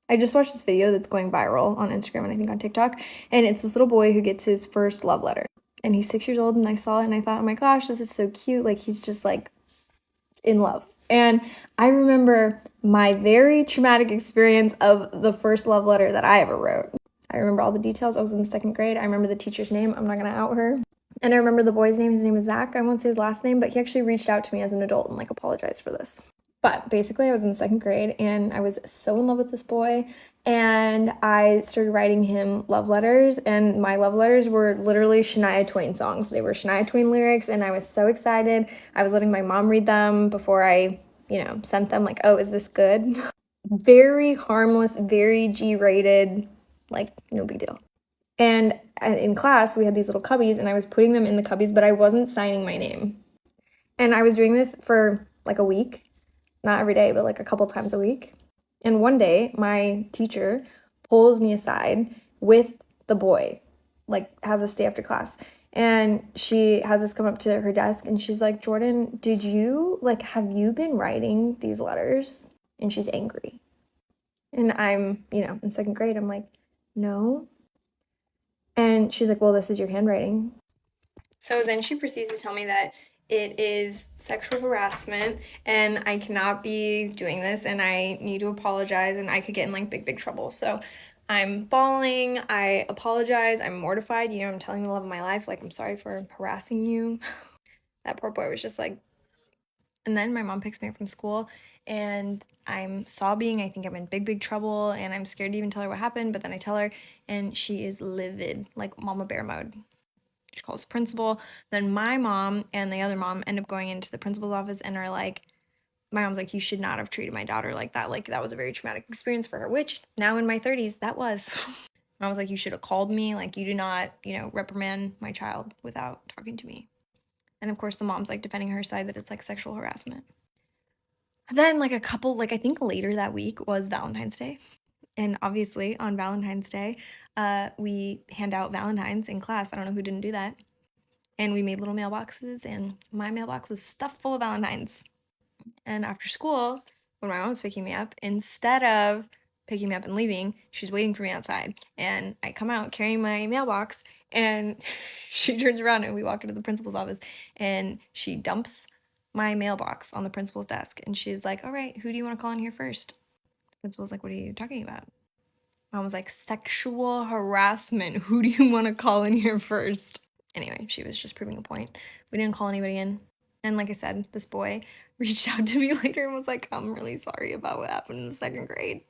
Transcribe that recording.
I just watched this video that's going viral on Instagram and I think on TikTok, and it's this little boy who gets his first love letter. And he's 6 years old, and I saw it and I thought, oh my gosh, this is so cute. Like, he's just like in love. And I remember my very traumatic experience of the first love letter that I ever wrote. I remember all the details. I was in the second grade. I remember the teacher's name. I'm not going to out her. And I remember the boy's name. His name was Zach. I won't say his last name, but he actually reached out to me as an adult and like apologized for this. But basically, I was in the second grade and I was so in love with this boy. And I started writing him love letters. And my love letters were literally Shania Twain songs. They were Shania Twain lyrics. And I was so excited. I was letting my mom read them before I, sent them. Like, oh, is this good? Very harmless, very G-rated, like, no big deal. And in class, we had these little cubbies, and I was putting them in the cubbies, but I wasn't signing my name. And I was doing this for like a week. Not every day, but like a couple times a week. And one day, my teacher pulls me aside with the boy, like has us stay after class. And she has us come up to her desk and she's like, Jordan, have you been writing these letters? And she's angry. And I'm, in second grade, I'm like, no. And she's like, well, this is your handwriting. So then she proceeds to tell me that it is sexual harassment and I cannot be doing this and I need to apologize and I could get in like big, big trouble. So I'm bawling, I apologize, I'm mortified, I'm telling the love of my life, like, I'm sorry for harassing you. That poor boy was just like, and then my mom picks me up from school and I'm sobbing. I think I'm in big, big trouble and I'm scared to even tell her what happened, but then I tell her and she is livid, like mama bear mode. She calls the principal. Then my mom and the other mom end up going into the principal's office and are like, my mom's like, you should not have treated my daughter like that. Like, that was a very traumatic experience for her, which now in my 30s, that was. I was like, you should have called me. Like, you do not, reprimand my child without talking to me. And of course, the mom's like defending her side that it's like sexual harassment. Then, like, I think later that week was Valentine's Day. And obviously, on Valentine's Day, we hand out Valentines in class. I don't know who didn't do that. And we made little mailboxes, and my mailbox was stuffed full of Valentines. And after school, when my mom was picking me up, instead of picking me up and leaving, she's waiting for me outside. And I come out carrying my mailbox, and she turns around and we walk into the principal's office, and she dumps my mailbox on the principal's desk. And she's like, all right, who do you want to call in here first? The principal's like, what are you talking about? Mom was like, sexual harassment. Who do you want to call in here first? Anyway, she was just proving a point. We didn't call anybody in. And like I said, this boy reached out to me later and was like, I'm really sorry about what happened in the second grade.